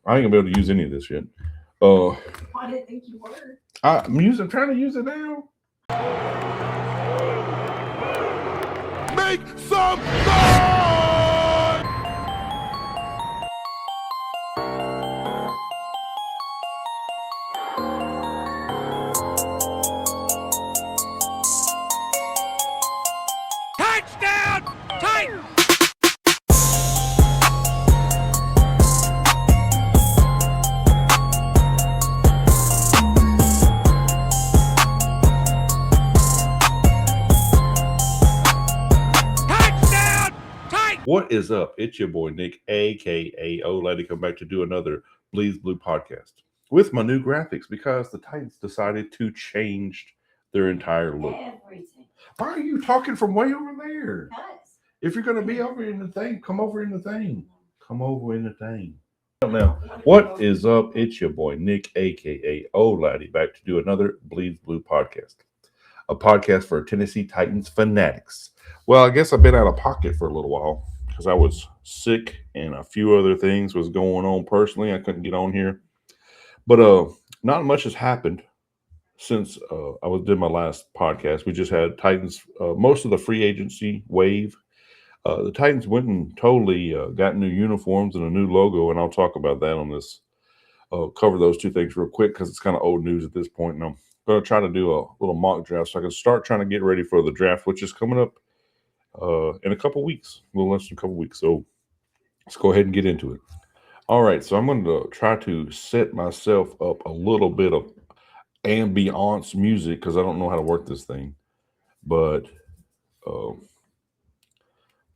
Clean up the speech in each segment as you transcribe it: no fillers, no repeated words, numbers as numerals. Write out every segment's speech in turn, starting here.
I ain't gonna be able to use any of this yet. Uh, I didn't think you were. I'm trying to use it now. Make some noise! Touchdown, Titans! Touchdown, Titans! What is up? It's your boy Nick, aka Old Laddie, come back to do another Bleeds Blue podcast with my new graphics because the Titans decided to change their entire look. Everything. Why are you talking from way over there? Because. If you're gonna be over in the thing, come over in the thing. Come over in the thing. Now, what is up? It's your boy Nick, aka Old Laddie, back to do another Bleeds Blue podcast, a podcast for Tennessee Titans fanatics. Well, I guess I've been out of pocket for a little while because I was sick and a few other things was going on personally. I couldn't get on here, but not much has happened since did my last podcast. We just had Titans, most of the free agency wave. The Titans went and totally got new uniforms and a new logo, and I'll talk about that on this. Cover those two things real quick because it's kind of old news at this point, and I'm going to try to do a little mock draft so I can start trying to get ready for the draft, which is coming up in a couple weeks, a little less than a couple weeks. So let's go ahead and get into it. All right, so I'm going to try to set myself up a little bit of ambiance music because I don't know how to work this thing, but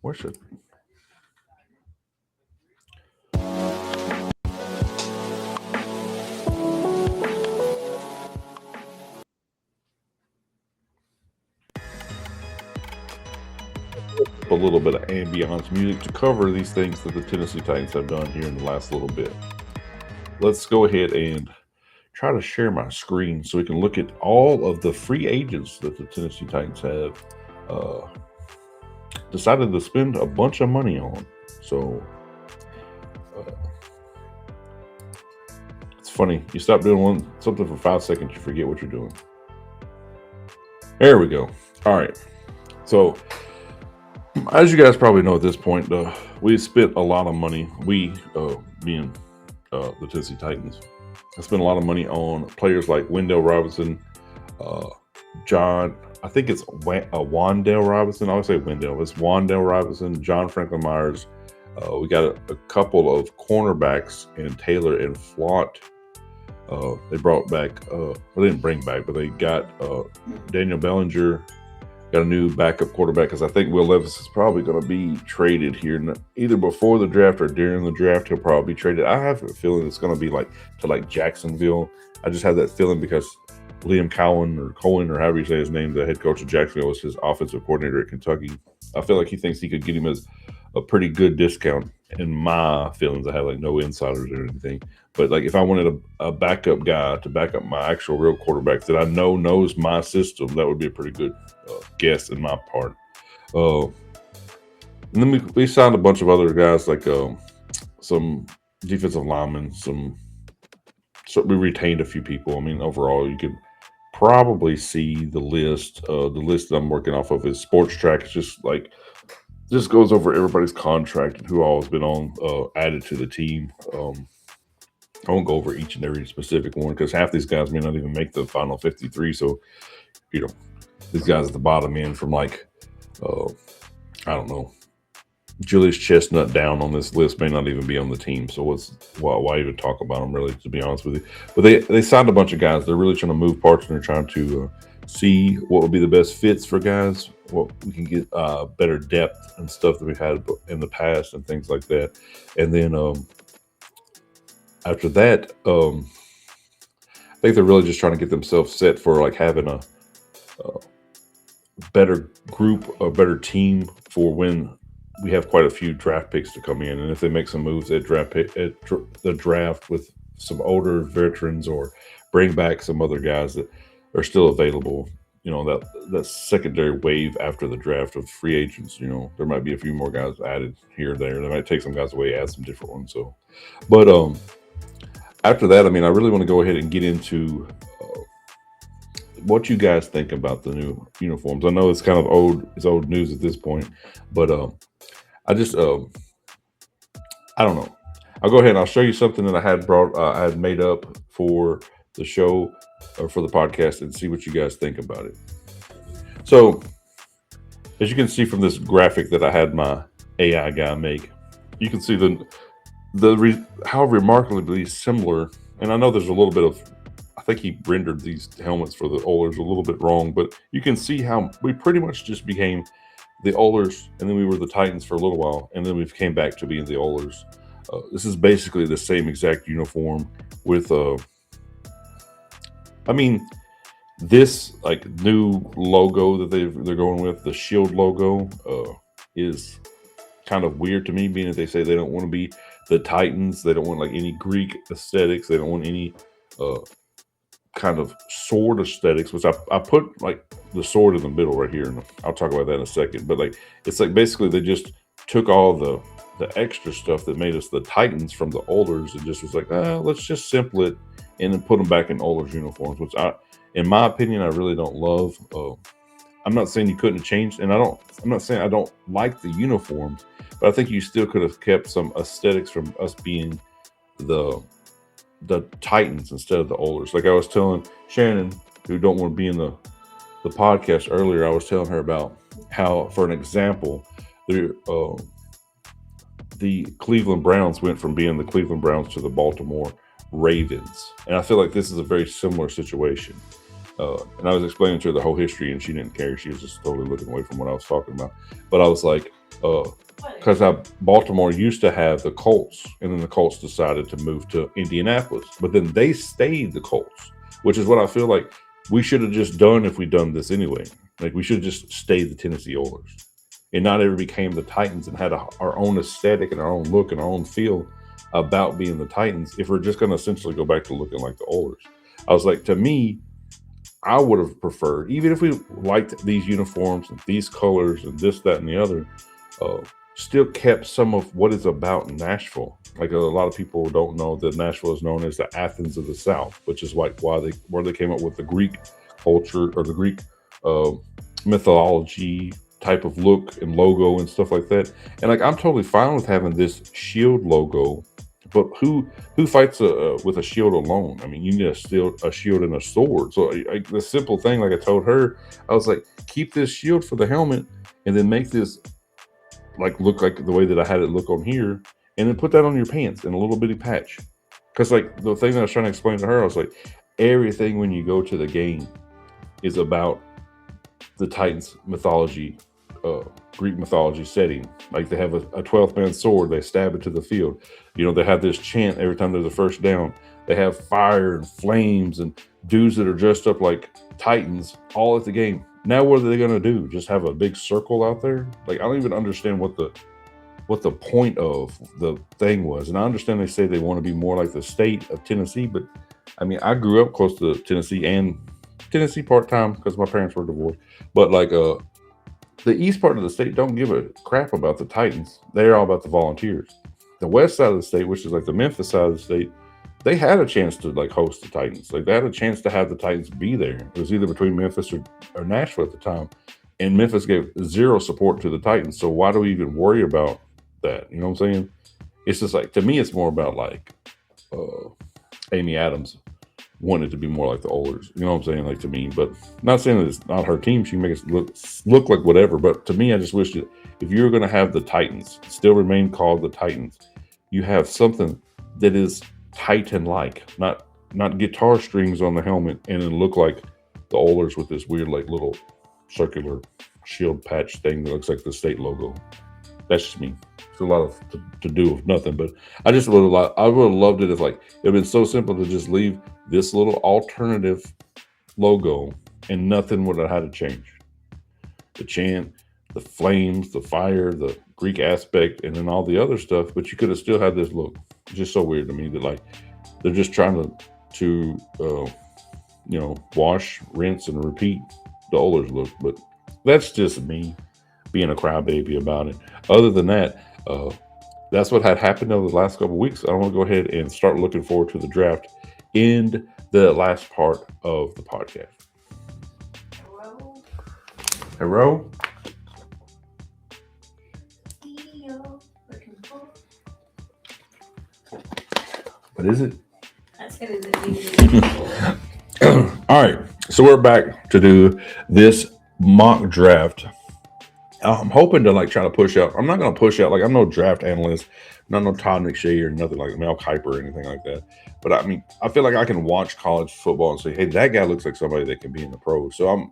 where should a little bit of ambiance music to cover these things that the Tennessee Titans have done here in the last little bit. Let's go ahead and try to share my screen so we can look at all of the free agents that the Tennessee Titans have decided to spend a bunch of money on. So it's funny. You stop doing something for 5 seconds, you forget what you're doing. There we go. All right. So as you guys probably know at this point, we spent a lot of money. We, being the Tennessee Titans, I spent a lot of money on players like Wendell Robinson, John. I think it's Wandale Robinson. I always say Wendell. It's Wandale Robinson, John Franklin Myers. We got a couple of cornerbacks in Taylor and Flaunt. They brought back, well, they didn't bring back, but they got Daniel Bellinger. Got a new backup quarterback because I think Will Levis is probably going to be traded here either before the draft or during the draft. He'll probably be traded. I have a feeling it's going to be like Jacksonville. I just have that feeling because Liam Cohen or however you say his name, the head coach of Jacksonville, was his offensive coordinator at Kentucky. I feel like he thinks he could get him as a pretty good discount. In my feelings, I have like no insiders or anything. But like if I wanted a backup guy to back up my actual real quarterback that I know knows my system, that would be a pretty good guess in my part. And then we signed a bunch of other guys like some defensive linemen. So we retained a few people. I mean, overall, you could probably see the list. The list that I'm working off of is Sports Track. It's just goes over everybody's contract and who all has been on added to the team. I won't go over each and every specific one because half these guys may not even make the final 53. So, these guys at the bottom end from I don't know, Julius Chestnut down on this list may not even be on the team. So why even talk about them, really, to be honest with you? But they signed a bunch of guys. They're really trying to move parts and they're trying to see what would be the best fits for guys, what we can get better depth and stuff that we've had in the past and things like that. And then after that, I think they're really just trying to get themselves set for having a better group, a better team for when we have quite a few draft picks to come in. And if they make some moves at the draft with some older veterans or bring back some other guys that are still available, that secondary wave after the draft of free agents, there might be a few more guys added here or there. They might take some guys away, add some different ones. So, but after that, I mean, I really want to go ahead and get into what you guys think about the new uniforms. I know it's kind of old news at this point, but I just I don't know. I'll go ahead and I'll show you something that I had made up for the show or for the podcast and see what you guys think about it. So, as you can see from this graphic that I had my AI guy make, you can see how remarkably similar. And I know there's a little bit of, I think he rendered these helmets for the Oilers a little bit wrong, but you can see how we pretty much just became the Oilers, and then we were the Titans for a little while, and then we came back to being the Oilers. This is basically the same exact uniform with, I mean, this like new logo that they're going with, the shield logo, is kind of weird to me, being that they say they don't want to be the Titans. They don't want like any Greek aesthetics. They don't want any kind of sword aesthetics, which I put like the sword in the middle right here, and I'll talk about that in a second. But like it's like basically they just took all the extra stuff that made us the Titans from the Oilers and just was like, let's just simple it and then put them back in Oilers uniforms, which in my opinion, I really don't love. I'm not saying you couldn't have changed, and I'm not saying I don't like the uniforms, but I think you still could have kept some aesthetics from us being the Titans instead of the Oilers. Like I was telling Shannon, who don't want to be in the podcast earlier, I was telling her about how, for an example, the Cleveland Browns went from being the Cleveland Browns to the Baltimore Ravens. And I feel like this is a very similar situation. And I was explaining to her the whole history, and she didn't care. She was just totally looking away from what I was talking about. But I was like, because Baltimore used to have the Colts, and then the Colts decided to move to Indianapolis. But then they stayed the Colts, which is what I feel like we should have just done if we'd done this anyway. Like we should have just stayed the Tennessee Oilers and not ever became the Titans and had our own aesthetic and our own look and our own feel about being the Titans if we're just going to essentially go back to looking like the Oilers. I was like, to me, I would have preferred, even if we liked these uniforms and these colors and this, that, and the other, still kept some of what is about Nashville. Like a lot of people don't know that Nashville is known as the Athens of the South, which is like where they came up with the Greek culture or the Greek mythology type of look and logo and stuff like that. And like I'm totally fine with having this shield logo, but who fights with a shield alone? I mean, you need a shield and a sword. So the simple thing, like I told her, I was like, keep this shield for the helmet, and then make this like look like the way that I had it look on here, and then put that on your pants in a little bitty patch. Because like the thing that I was trying to explain to her, I was like, everything when you go to the game is about the Titans mythology, Greek mythology setting. Like they have a 12th man sword, they stab it to the field. You know, they have this chant every time there's a first down. They have fire and flames and dudes that are dressed up like Titans all at the game. Now what are they going to do? Just have a big circle out there? Like I don't even understand what the point of the thing was. And I understand they say they want to be more like the state of Tennessee, but I mean, I grew up close to Tennessee and Tennessee part-time because my parents were divorced. But like the east part of the state don't give a crap about the Titans. They're all about the Volunteers. The west side of the state, which is like the Memphis side of the state, they had a chance to like host the Titans. Like they had a chance to have the Titans be there. It was either between Memphis or Nashville at the time. And Memphis gave zero support to the Titans. So why do we even worry about that? You know what I'm saying? It's just like, to me, it's more about like Amy Adams wanted to be more like the Oilers. You know what I'm saying? Like to me, but not saying that it's not her team. She can make it look like whatever. But to me, I just wish that if you're going to have the Titans still remain called the Titans, you have something that is Titan-like, not guitar strings on the helmet and then look like the Oilers with this weird like little circular shield patch thing that looks like the state logo. That's just me. It's a lot of to do with nothing, but I would have loved it if like it would have been so simple to just leave this little alternative logo and nothing would have had to change. The chant, the flames, the fire, the Greek aspect, and then all the other stuff, but you could have still had this look. It's just so weird to me that like they're just trying to wash, rinse, and repeat the Oilers look. But that's just me being a crybaby about it. Other than that, that's what had happened over the last couple of weeks. I want to go ahead and start looking forward to the draft in the last part of the podcast. Hello. Hello? Theo. Looking for. What is it? I said it's a All right, so we're back to do this mock draft. I'm hoping to try to push out. I'm not going to push out, I'm no draft analyst, not no Todd McShay or nothing like Mel Kiper or anything like that. But I feel like I can watch college football and say, hey, that guy looks like somebody that can be in the pros. So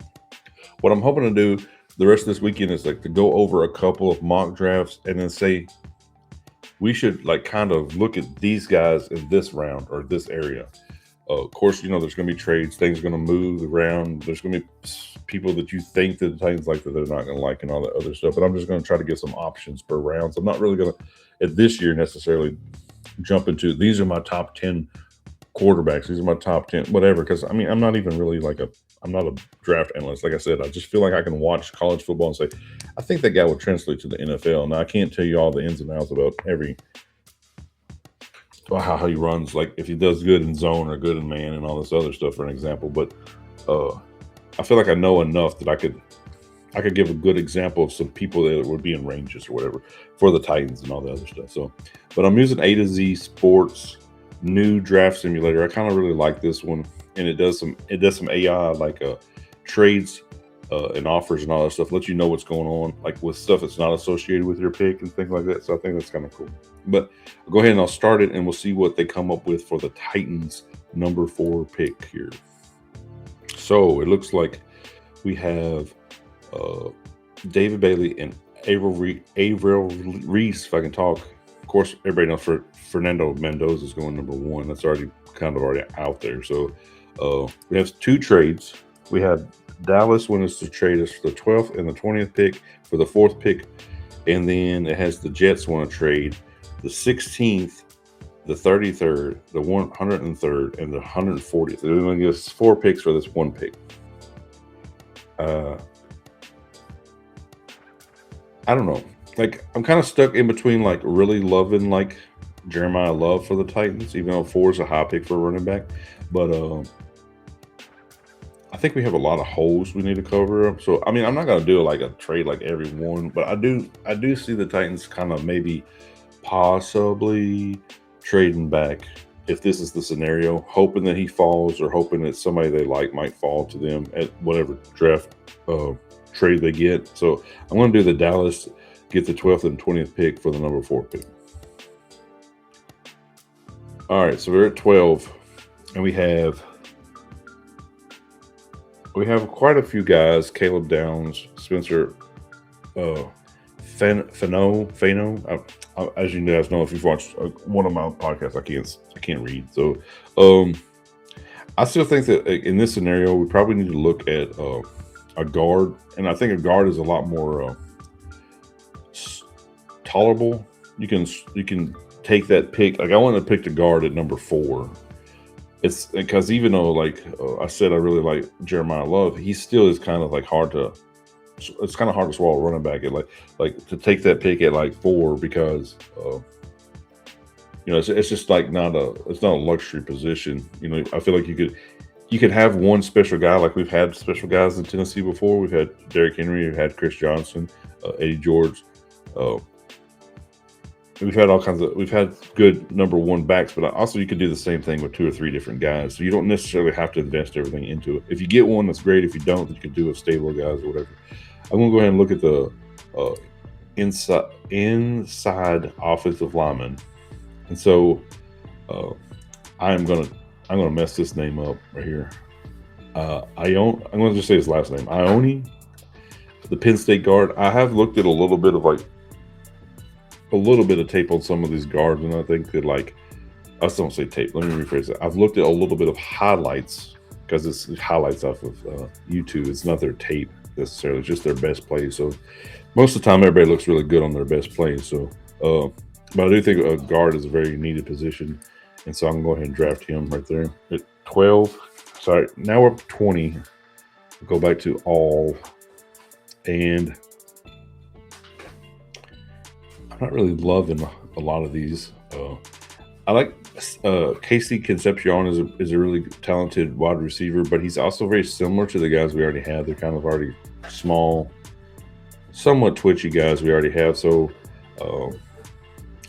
what I'm hoping to do the rest of this weekend is to go over a couple of mock drafts and then say we should kind of look at these guys in this round or this area. Of course, there's going to be trades. Things are going to move around. There's going to be people that you think that the Titans like that they're not going to like and all that other stuff. But I'm just going to try to get some options per round. So I'm not really going to, at this year, necessarily jump into these are my top 10 quarterbacks. These are my top 10, whatever. Because, I'm not even really I'm not a draft analyst. Like I said, I just feel like I can watch college football and say, I think that guy will translate to the NFL. Now, I can't tell you all the ins and outs about how he runs, if he does good in zone or good in man and all this other stuff, for an example. But I feel like I know enough that I could give a good example of some people that would be in ranges or whatever for the Titans and all the other stuff. So, but I'm using A to Z Sports new draft simulator. I kind of really like this one, and it does some AI trades and offers and all that stuff. Let you know what's going on, with stuff that's not associated with your pick and things like that. So I think that's kind of cool. But I'll go ahead and I'll start it, and we'll see what they come up with for the Titans number 4 pick here. So it looks like we have David Bailey and Avril Reese, if I can talk. Of course, everybody knows Fernando Mendoza is going number 1. That's already out there. So we have 2 trades. We have Dallas wanting us to trade us for the 12th and the 20th pick for the 4th pick. And then it has the Jets want to trade the 16th, the 33rd, the 103rd, and the 140th. They're going to give us 4 picks for this 1 pick. I don't know. I'm kind of stuck in between, really loving, Jeremiah Love for the Titans, even though 4 is a high pick for a running back. But I think we have a lot of holes we need to cover up. So, I'm not going to do a trade every one, but I do see the Titans kind of maybe possibly trading back, if this is the scenario, hoping that he falls or hoping that somebody they like might fall to them at whatever draft trade they get. So I'm going to do the Dallas, get the 12th and 20th pick for the number 4 pick. All right, so we're at 12, and we have quite a few guys: Caleb Downs, Spencer Fano. As you guys know, if you've watched one of my podcasts, I can't read. So I still think that in this scenario, we probably need to look at a guard, and I think a guard is a lot more tolerable. You can take that pick. I want to pick the guard at number 4. It's because even though I said I really like Jeremiah Love, he still is kind of hard to. It's kind of hard to swallow running back at to take that pick at 4 because it's just not a luxury position. I feel like you could have one special guy, we've had special guys in Tennessee before. We've had Derrick Henry, we've had Chris Johnson, Eddie George. We've had good number 1 backs, but also you could do the same thing with 2 or 3 different guys. So you don't necessarily have to invest everything into it. If you get one, that's great. If you don't, then you can do a stable of guys or whatever. I'm going to go ahead and look at the inside offensive lineman. And so I'm going to mess this name up right here. I'm going to just say his last name. Ione, the Penn State guard. I have looked at a little bit of tape on some of these guards, and I think that I still don't say tape. Let me rephrase it. I've looked at a little bit of highlights because it's highlights off of YouTube. It's not their tape necessarily; it's just their best plays. So most of the time, everybody looks really good on their best plays. So, but I do think a guard is a very needed position, and so I'm going to go ahead and draft him right there at 12. Sorry, now we're up to 20. We'll go back to all, and I'm not really loving a lot of these. I like Casey Concepcion is a really talented wide receiver, but he's also very similar to the guys we already have. They're kind of already small, somewhat twitchy guys we already have. So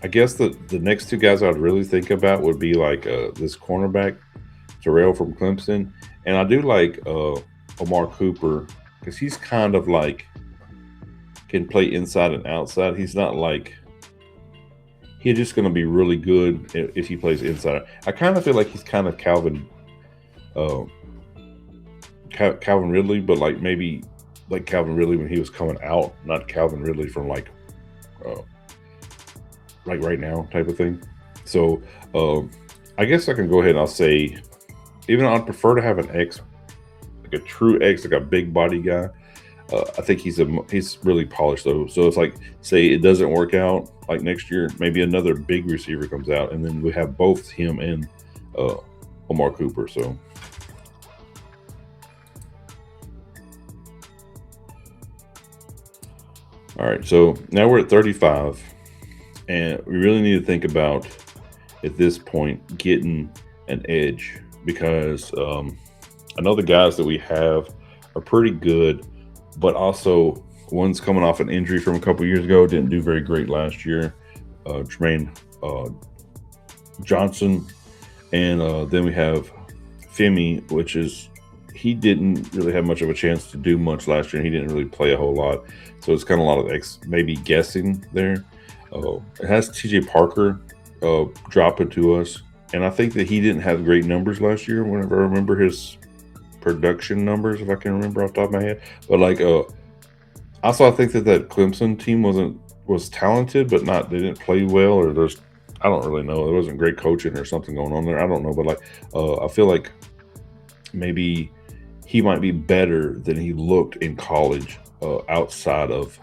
I guess the next two guys I'd really think about would be like this cornerback, Terrell from Clemson. And I do like Omar Cooper because he's kind of like can play inside and outside. He's not like he's just going to be really good if he plays inside. I kind of feel like he's kind of Calvin Ridley, but like maybe like Calvin Ridley when he was coming out, not Calvin Ridley from like right now type of thing. So I guess I can go ahead and I'll say, even though I'd prefer to have an X, like a true X, like a big body guy. I think he's really polished though. So it's like, say it doesn't work out like next year, maybe another big receiver comes out, and then we have both him and Omar Cooper. So all right, so now we're at 35, and we really need to think about at this point getting an edge, because I know the guys that we have are pretty good, but also one's coming off an injury from a couple years ago, didn't do very great last year, Jermaine Johnson, and then we have Femi, which is he didn't really have much of a chance to do much last year, and he didn't really play a whole lot, so it's kind of a lot of maybe guessing there. It has TJ Parker dropping to us, and I think that he didn't have great numbers last year whenever I remember his production numbers, if I can remember off the top of my head. But like also I think that Clemson team was talented, but they didn't play well, or I don't really know, there wasn't great coaching or something going on there, I don't know. But like I feel like maybe he might be better than he looked in college outside of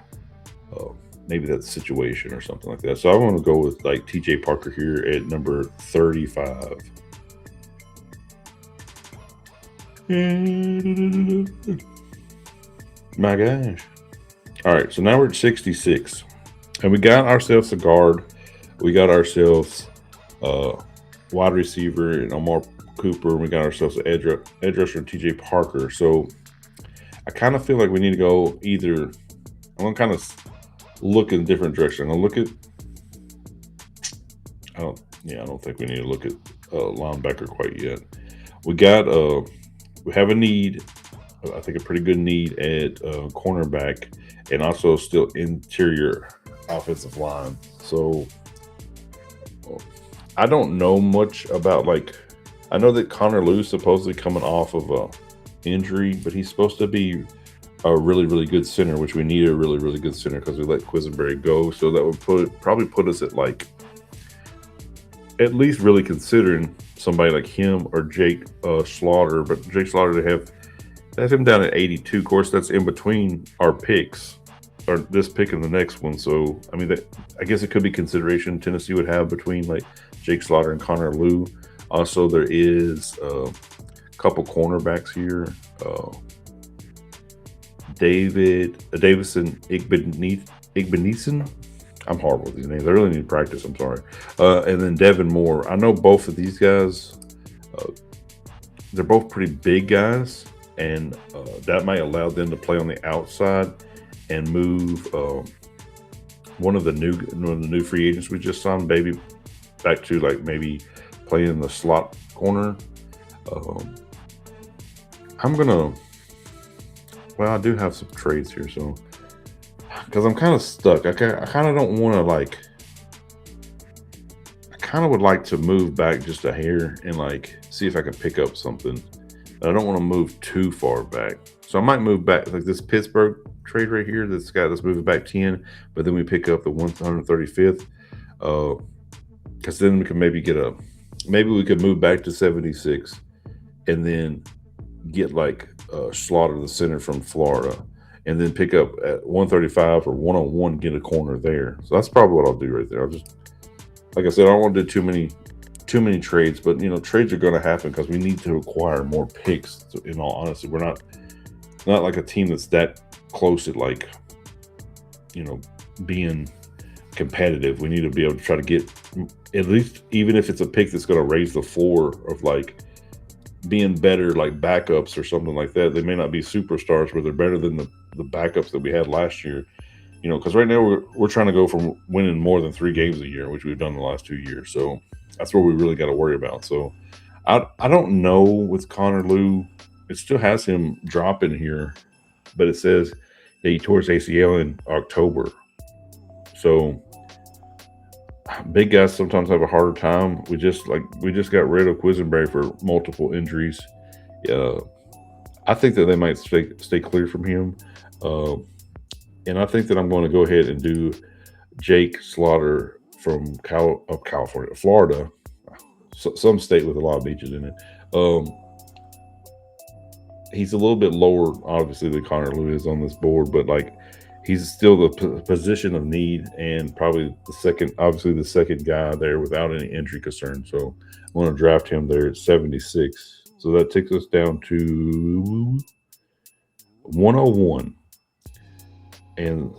maybe that situation or something like that. So I want to go with like TJ Parker here at number 35. My gosh. All right, so now we're at 66, and we got ourselves a guard, we got ourselves wide receiver and Omar Cooper, and we got ourselves an edge rusher and TJ Parker. So I kind of feel like we need to go either, I'm gonna kind of look in a different direction. I'm gonna look at I don't think we need to look at linebacker quite yet. We have a need, I think a pretty good need at cornerback, and also still interior offensive line. So I don't know much about, like, I know that Connor Lew's supposedly coming off of a injury, but he's supposed to be a really, really good center, which we need a really, really good center because we let Quisenberry go. So that would probably put us at like at least really considering somebody like him or Jake Slaughter. But Jake Slaughter, they have him down at 82. Of course, that's in between our picks, or this pick and the next one. So I mean, I guess it could be consideration Tennessee would have between like Jake Slaughter and Connor Lew. Also, there is a couple cornerbacks here. Davison Igbenison. I'm horrible with these names. I really need to practice. I'm sorry. And then Devin Moore. I know both of these guys. They're both pretty big guys, and that might allow them to play on the outside and move one of the new free agents we just signed, baby, back to like maybe playing in the slot corner. I do have some trades here, so because I'm kind of stuck. I kind of don't want to like. I kind of would like to move back just a hair and like see if I can pick up something, but I don't want to move too far back. So I might move back like this Pittsburgh trade right here. This guy that's moving back 10, but then we pick up the 135th. Because then we can maybe we could move back to 76, and then get like Slaughter the center from Florida, and then pick up at 135 or 101, get a corner there. So that's probably what I'll do right there. I'll just, like I said, I don't want to do too many trades, but trades are going to happen because we need to acquire more picks. So in all honesty, we're not like a team that's that close at like being competitive. We need to be able to try to get at least, even if it's a pick that's going to raise the floor of like being better, like backups or something like that. They may not be superstars, but they're better than the backups that we had last year. You know, because right now we're trying to go from winning more than 3 games a year, which we've done the last 2 years. So that's what we really got to worry about. So I don't know with Connor Lou. It still has him dropping here, but it says that he tore his ACL in October. So big guys sometimes have a harder time. We just got rid of Quisenberry for multiple injuries. I think that they might stay clear from him. And I think that I'm going to go ahead and do Jake Slaughter from California, Florida, some state with a lot of beaches in it. He's a little bit lower, obviously, than Connor Lou is on this board, but like he's still the position of need and probably the second guy there without any injury concern. So I'm going to draft him there at 76. So that takes us down to 101. And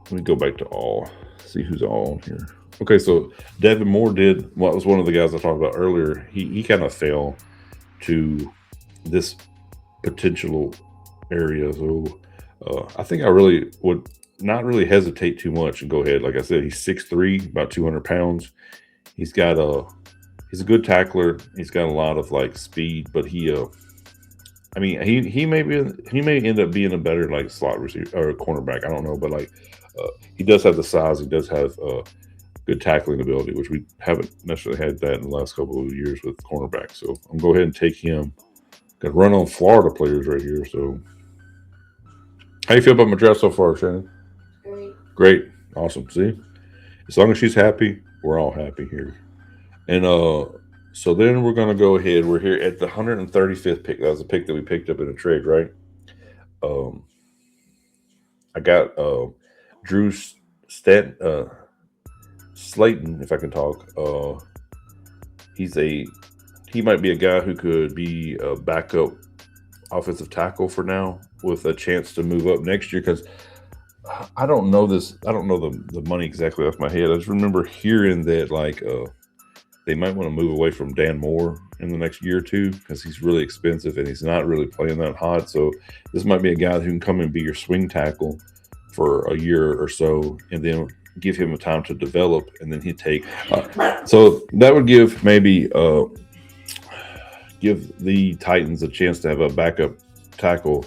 let me go back to all, see who's all on here. Okay, so Devin Moore was one of the guys I talked about earlier. He kind of fell to this potential area. So I think I really would not really hesitate too much and go ahead. Like I said, he's 6'3", about 200 pounds. He's a good tackler. He's got a lot of like speed, but he may end up being a better like slot receiver or cornerback. I don't know, but like he does have the size. He does have good tackling ability, which we haven't necessarily had that in the last couple of years with cornerbacks. So I'm gonna go ahead and take him. Got to run on Florida players right here. So how you feel about my draft so far, Shannon? Great. Awesome. See, as long as she's happy, we're all happy here. And so then we're going to go ahead. We're here at the 135th pick. That was a pick that we picked up in a trade, right? I got Drew Slayton, if I can talk. He might be a guy who could be a backup offensive tackle for now with a chance to move up next year, because I don't know this. I don't know the money exactly off my head. I just remember hearing that like they might want to move away from Dan Moore in the next year or two because he's really expensive and he's not really playing that hot. So this might be a guy who can come and be your swing tackle for a year or so, and then give him a time to develop, and then he'd take. So that would give maybe give the Titans a chance to have a backup tackle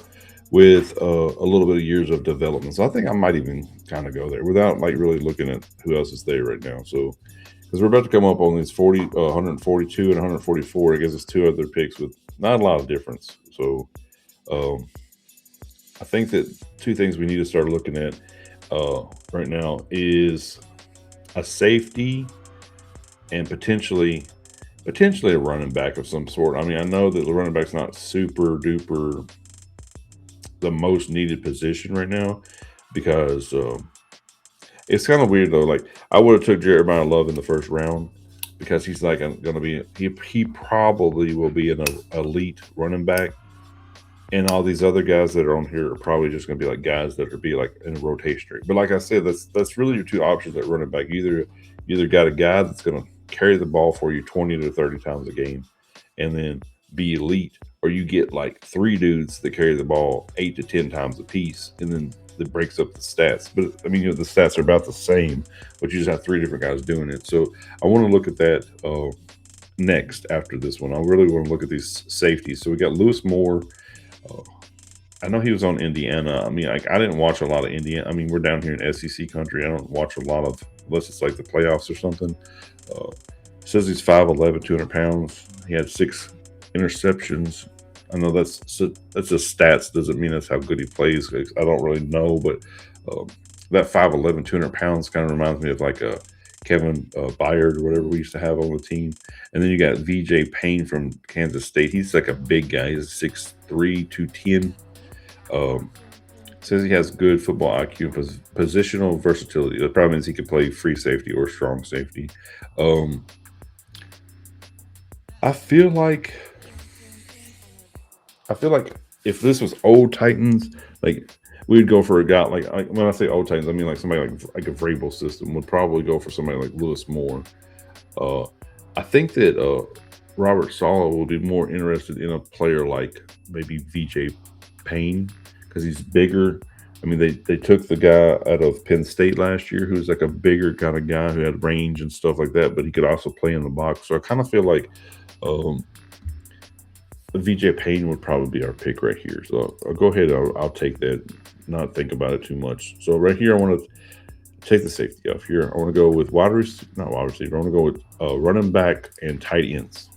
with a little bit of years of development. So I think I might even kind of go there without like really looking at who else is there right now. So because we're about to come up on these 142 and 144, it gives us 2 other picks with not a lot of difference. So I think that 2 things we need to start looking at right now is a safety and potentially a running back of some sort. I mean, I know that the running back's not super duper the most needed position right now because it's kind of weird though. Like I would have took Jeremiah Love in the first round because he's like going to be he probably will be an elite running back, and all these other guys that are on here are probably just going to be like guys that are be like in a rotation. But like I said, that's really your 2 options at running back. You either got a guy that's going to carry the ball for you 20 to 30 times a game and then be elite, or you get like 3 dudes that carry the ball 8 to 10 times a piece, and then it breaks up the stats. But I mean, the stats are about the same, but you just have 3 different guys doing it. So I want to look at that next after this one. I really want to look at these safeties. So we got Lewis Moore. I know he was on Indiana. I mean, like I didn't watch a lot of Indiana. I mean, we're down here in SEC country. I don't watch a lot of, unless it's like the playoffs or something. Says he's 5'11", 200 pounds. He had 6 interceptions. I know that's just stats. Doesn't mean that's how good he plays. I don't really know, but that 5'11", 200 pounds kind of reminds me of like a Kevin Byard or whatever we used to have on the team. And then you got VJ Payne from Kansas State. He's like a big guy. He's 6'3", 210. Says he has good football IQ and positional versatility. The problem is he can play free safety or strong safety. I feel like if this was old Titans, like we'd go for a guy like when I say old Titans, I mean like somebody like a Vrabel system would probably go for somebody like Lewis Moore. Uh, I think that Robert Sala will be more interested in a player like maybe VJ Payne because he's bigger. I mean, they took the guy out of Penn State last year who's like a bigger kind of guy who had range and stuff like that, but he could also play in the box. So I kind of feel like um, VJ Payne would probably be our pick right here. So I'll go ahead. I'll take that. Not think about it too much. So right here, I want to take the safety off here. I want to go with not wide receiver. I want to go with running back and tight ends.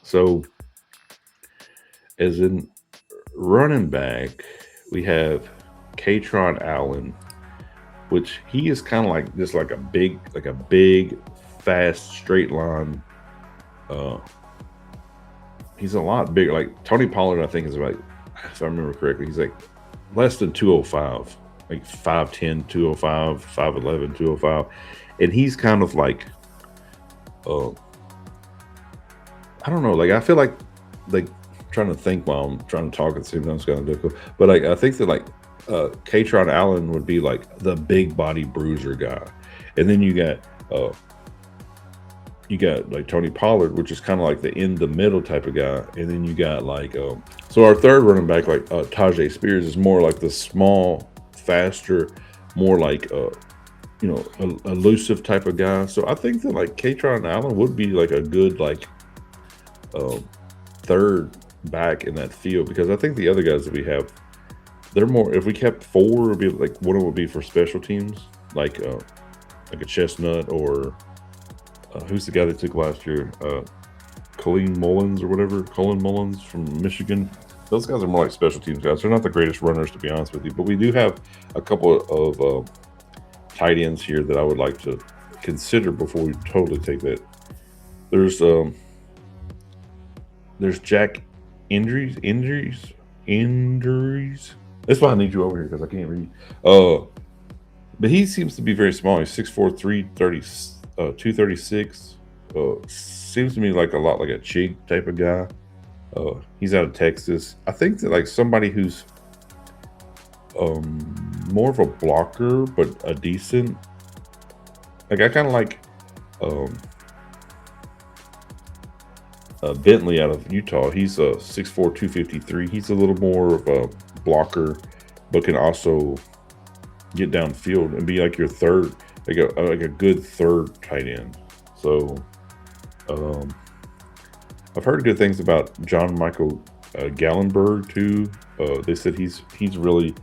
So as in running back, we have Katron Allen, which he is kind of like just like a big, fast, straight line. He's a lot bigger. Like Tony Pollard, I think is about, if I remember correctly, he's like less than 205, like 5'10", 205, 5'11", 205, and he's kind of like, I don't know. Like I feel like trying to think while I'm trying to talk at the same time. It's kind of difficult, but like I think that like Katron Allen would be like the big body bruiser guy, and then you got like Tony Pollard, which is kind of like the in the middle type of guy, and then you got like so our third running back like Tajay Spears is more like the small, faster, more like elusive type of guy. So I think that like Katron Allen would be like a good like third back in that field, because I think the other guys that we have, they're more, if we kept four, it would be like one would be for special teams, like a Chestnut or who's the guy they took last year? Colleen Mullins or whatever. Colin Mullins from Michigan. Those guys are more like special teams guys. They're not the greatest runners, to be honest with you. But we do have a couple of tight ends here that I would like to consider before we totally take that. There's Jack Injuries. That's why I need you over here, because I can't read. But he seems to be very small. He's 6'4", 236. Seems to me like a lot like a Chig type of guy. He's out of Texas. I think that like somebody who's more of a blocker, but a decent. Like I kind of like Bentley out of Utah. He's 6'4", 253. He's a little more of a blocker, but can also get downfield and be like your third, like a good third tight end. So I've heard good things about John Michael Gallenberg too. They said he's really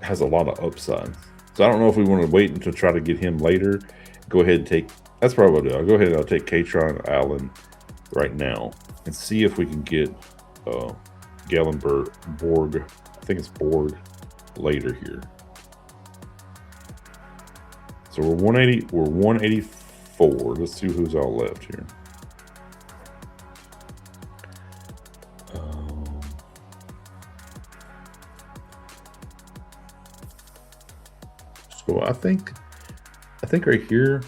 has a lot of upside. So I don't know if we want to wait until try to get him later. Go ahead and take. That's probably what I'll do. I'll go ahead and I'll take Katron Allen right now and see if we can get Gallenberg Borg. I think it's Borg later here. So we're 180. We're 184. Let's see who's all left here. So I think right here,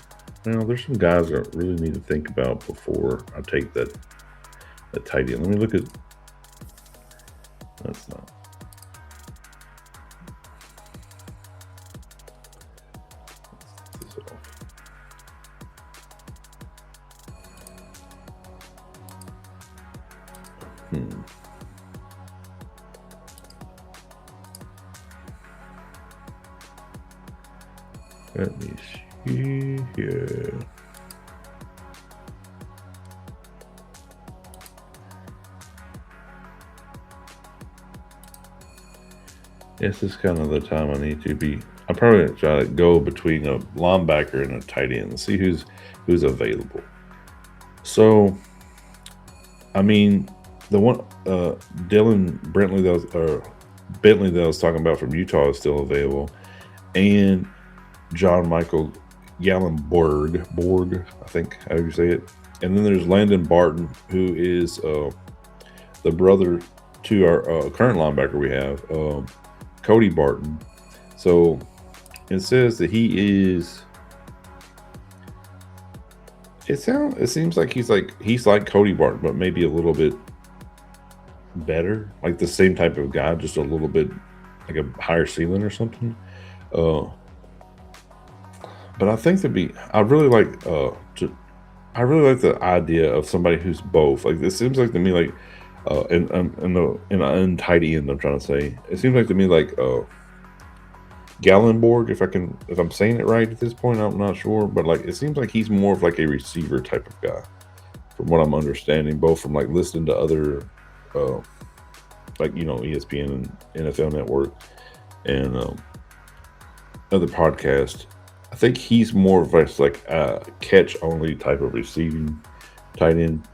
there's some guys I really need to think about before I take that tight end. Let me look at. That's not. Let's take this off. Let me see here. This is kind of the time I need to be. I'm probably gonna try to go between a linebacker and a tight end and see who's available. So, I mean, the one Dylan Bentley that I was talking about from Utah is still available, and John Michael Gallenberg, I think how you say it. And then there's Landon Barton, who is the brother to our current linebacker we have, Cody Barton. So it says that he is. It seems like he's like Cody Barton, but maybe a little bit better, like the same type of guy, just a little bit like a higher ceiling or something. Uh, but I think I really like I really like the idea of somebody who's both. Like this seems like to me like in an untidy end. I'm trying to say it seems like to me like Gallenborg, if I'm saying it right at this point, I'm not sure, but like it seems like he's more of like a receiver type of guy, from what I'm understanding, both from like listening to other, like ESPN and NFL Network and other podcasts. I think he's more of like a catch only type of receiving tight end.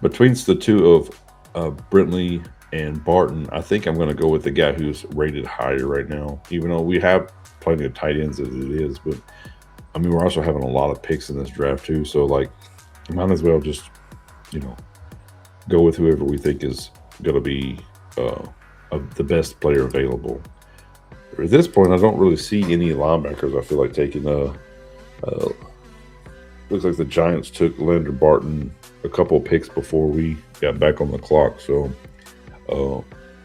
Between the two of Brentley and Barton, I think I'm going to go with the guy who's rated higher right now, even though we have plenty of tight ends as it is. But I mean, we're also having a lot of picks in this draft too. So like, might as well just, go with whoever we think is going to be the best player available. At this point, I don't really see any linebackers. I feel like taking looks like the Giants took Landry Barton a couple of picks before we got back on the clock. So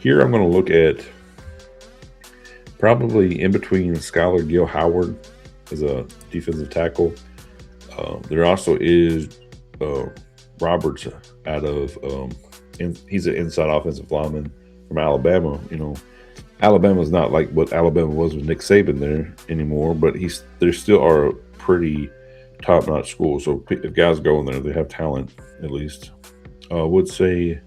here I'm going to look at probably in between Skylar Gill Howard as a defensive tackle. There also is Roberts out of he's an inside offensive lineman from Alabama. Alabama's not like what Alabama was with Nick Saban there anymore, but they still are a pretty top-notch school. So if guys go in there, they have talent at least. I would say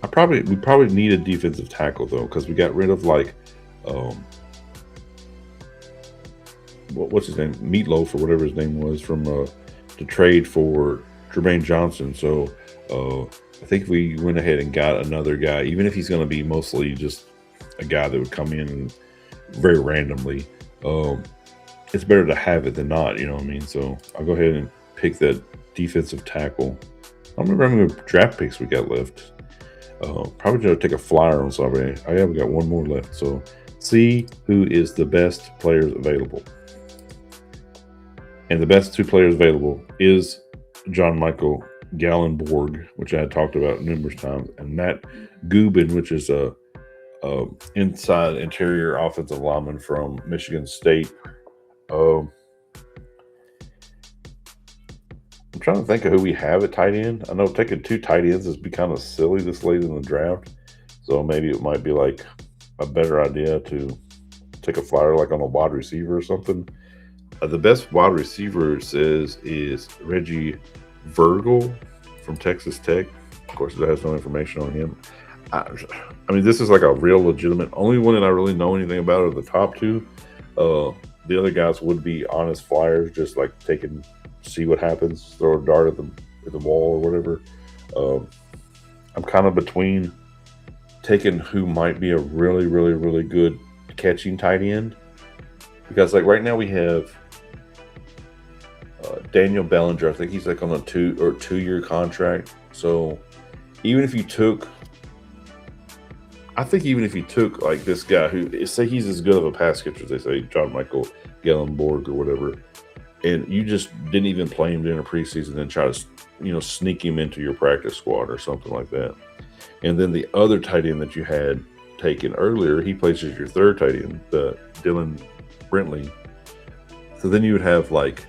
we probably need a defensive tackle though, because we got rid of like what's his name, Meatloaf or whatever his name was from the trade for Jermaine Johnson. So I think if we went ahead and got another guy, even if he's going to be mostly just a guy that would come in very randomly, it's better to have it than not, you know what I mean? So I'll go ahead and pick that defensive tackle. I don't remember how many draft picks we got left. Probably going to take a flyer on somebody. I have got one more left. So see who is the best players available. And the best two players available is John Michael Gallenborg, which I had talked about numerous times, and Matt Gubin, which is a inside interior offensive lineman from Michigan State. I'm trying to think of who we have at tight end. I know taking two tight ends is be kind of silly this late in the draft, so maybe it might be like a better idea to take a flyer like on a wide receiver or something. The best wide receiver is Reggie Virgil from Texas Tech. Of course, it has no information on him. I mean, this is like a real legitimate. Only one that I really know anything about are the top two. The other guys would be honest flyers, just like see what happens, throw a dart at the wall or whatever. I'm kind of between taking who might be a really, really, really good catching tight end, because like right now we have Daniel Bellinger. I think he's like on a 2-year contract. So even if you took like this guy who say he's as good of a pass catcher as they say, John Michael Gallenborg or whatever, and you just didn't even play him during a preseason and try to sneak him into your practice squad or something like that, and then the other tight end that you had taken earlier, he plays as your third tight end, the Dylan Brentley. So then you would have like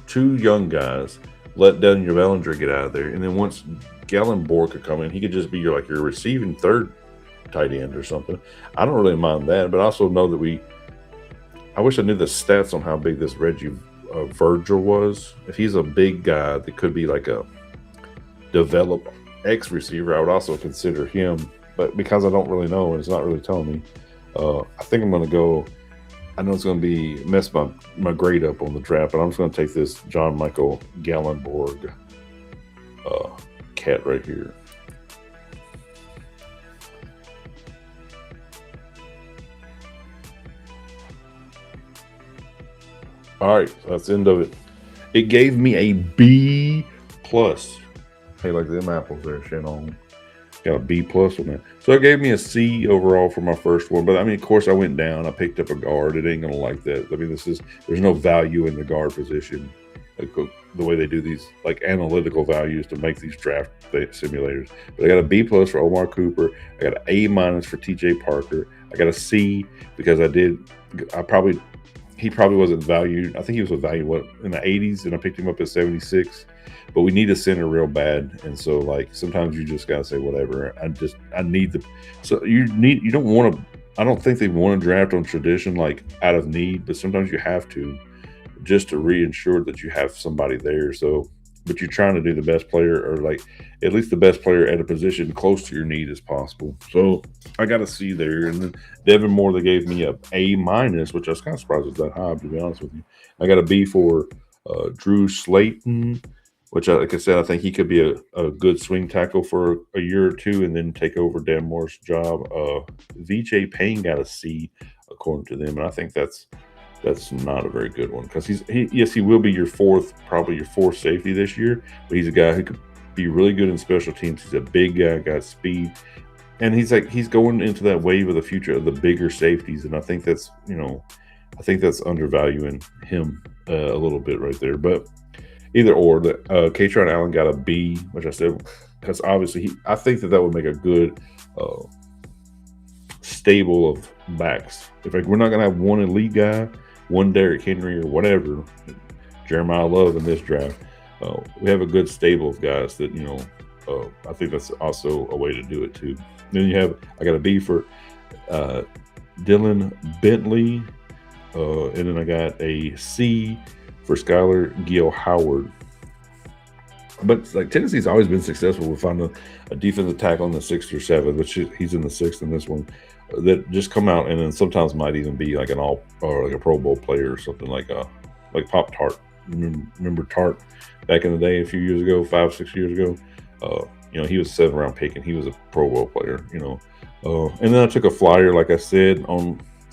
two young guys, let Daniel Bellinger get out of there, and then once Gallenborg could come in, he could just be your receiving third tight end or something. I don't really mind that, but I also know that I wish I knew the stats on how big this Reggie Virgil was. If he's a big guy that could be like a developed X receiver, I would also consider him. But because I don't really know and it's not really telling me, I think I'm going to go. I know it's going to be mess my grade up on the draft, but I'm just going to take this John Michael Gallenborg cat right here. All right, so that's the end of it. It gave me a B+. Hey, like them apples there, Shannon. Got a B+ on that. So it gave me a C overall for my first one. But I mean, of course, I went down. I picked up a guard. It ain't gonna like that. I mean, there's no value in the guard position. the way they do these like analytical values to make these draft simulators. But I got a B plus for Omar Cooper. I got an A minus for TJ Parker. I got a C because he probably wasn't valued. I think he was valued in the 80s, and I picked him up at 76. But we need a center real bad, and so like sometimes you just gotta say whatever. I need the. So you don't want to. I don't think they want to draft on tradition like out of need, but sometimes you have to, just to reassure that you have somebody there. So, but you're trying to do the best player, or like at least the best player at a position close to your need as possible. So I got a C there, and then Devin Moore, they gave me a A minus, which I was kind of surprised was that high, to be honest with you. I got a B for Drew Slayton, which, like I said, I think he could be a good swing tackle for a year or two and then take over Dan Moore's job. VJ Payne got a C according to them, and I think that's not a very good one because he will be probably your fourth safety this year, but he's a guy who could be really good in special teams. He's a big guy, got speed, and he's going into that wave of the future of the bigger safeties, and I think that's undervaluing him a little bit right there, but. Either or, Katron Allen got a B, which I said because obviously I think that would make a good stable of backs. If we're not going to have one elite guy, one Derrick Henry or whatever, Jeremiah Love in this draft, we have a good stable of guys that I think that's also a way to do it too. Then I got a B for Dylan Bentley, and then I got a C for Skylar Gill Howard. But like Tennessee's always been successful with finding a defensive tackle in the 6th or 7th, which he's in the 6th in this one, that just come out and then sometimes might even be like like a Pro Bowl player or something like Pop Tart. Remember Tart back in the day a few years ago, 5-6 years ago? He was a 7th round pick and he was a Pro Bowl player, and then I took a flyer, like I said,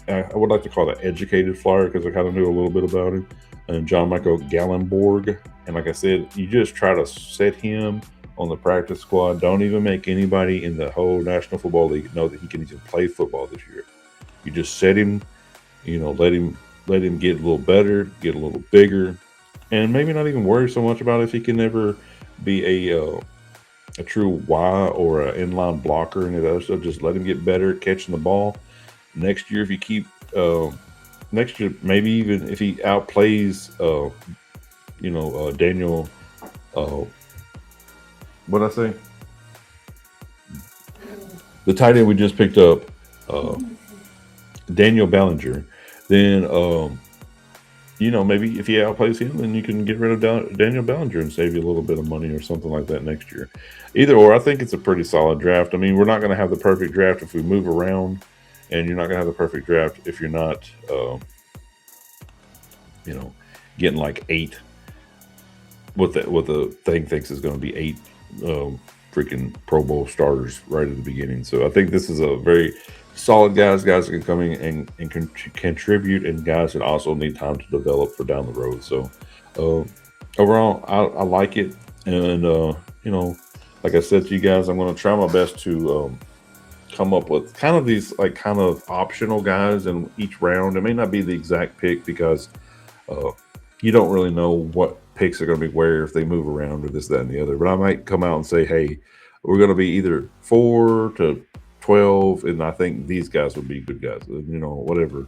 I would like to call it an educated flyer because I kind of knew a little bit about him. And John Michael Gallenborg. And like I said, you just try to set him on the practice squad. Don't even make anybody in the whole National Football League know that he can even play football this year. You just set him, let him get a little better, get a little bigger, and maybe not even worry so much about if he can ever be a true Y or an inline blocker and other stuff. Just let him get better at catching the ball. Next year, if you keep next year, maybe even if he outplays, Daniel, what'd I say? The tight end we just picked up, Daniel Bellinger, then, maybe if he outplays him, then you can get rid of Daniel Bellinger and save you a little bit of money or something like that next year. Either or, I think it's a pretty solid draft. I mean, we're not going to have the perfect draft if we move around. And you're not going to have the perfect draft if you're not, getting like 8. What the thing thinks is going to be 8 freaking Pro Bowl starters right at the beginning. So I think this is a very solid guys that can come in and contribute, and guys that also need time to develop for down the road. So overall, I like it, and like I said to you guys, I'm going to try my best to. Come up with kind of these kind of optional guys in each round. It may not be the exact pick because you don't really know what picks are going to be where if they move around or this, that, and the other. But I might come out and say, hey, we're going to be either 4 to 12, and I think these guys would be good guys. Whatever.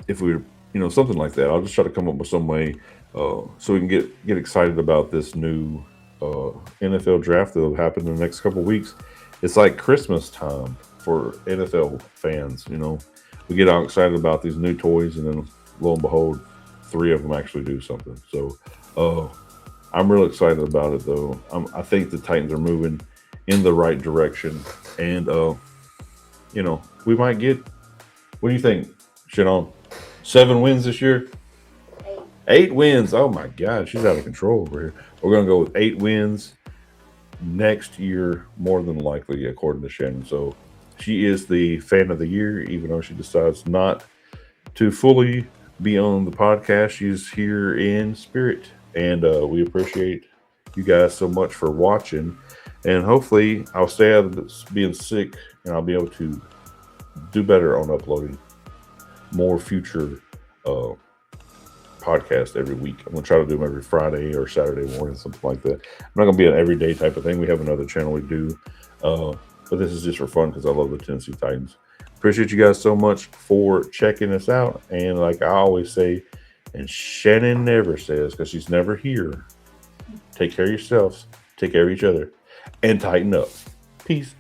If we're something like that, I'll just try to come up with some way so we can get excited about this new NFL draft that will happen in the next couple of weeks. It's like Christmas time for NFL fans. We get all excited about these new toys, and then lo and behold, 3 of them actually do something. So I'm real excited about it, though. I think the Titans are moving in the right direction, and we might get. What do you think, Shannon? 7 wins this year? 8 wins. Oh my God, she's out of control over here. We're gonna go with 8 wins next year, more than likely, according to Shannon. So she is the fan of the year, even though she decides not to fully be on the podcast. She's here in spirit, and we appreciate you guys so much for watching. And hopefully, I'll stay out of this being sick, and I'll be able to do better on uploading more future podcast every week. I'm gonna try to do them every Friday or Saturday morning, something like that. I'm not gonna be an everyday type of thing. We have another channel we do, but this is just for fun because I love the Tennessee Titans. Appreciate you guys so much for checking us out. And like I always say, and Shannon never says, because she's never here, take care of yourselves, take care of each other, and tighten up. Peace.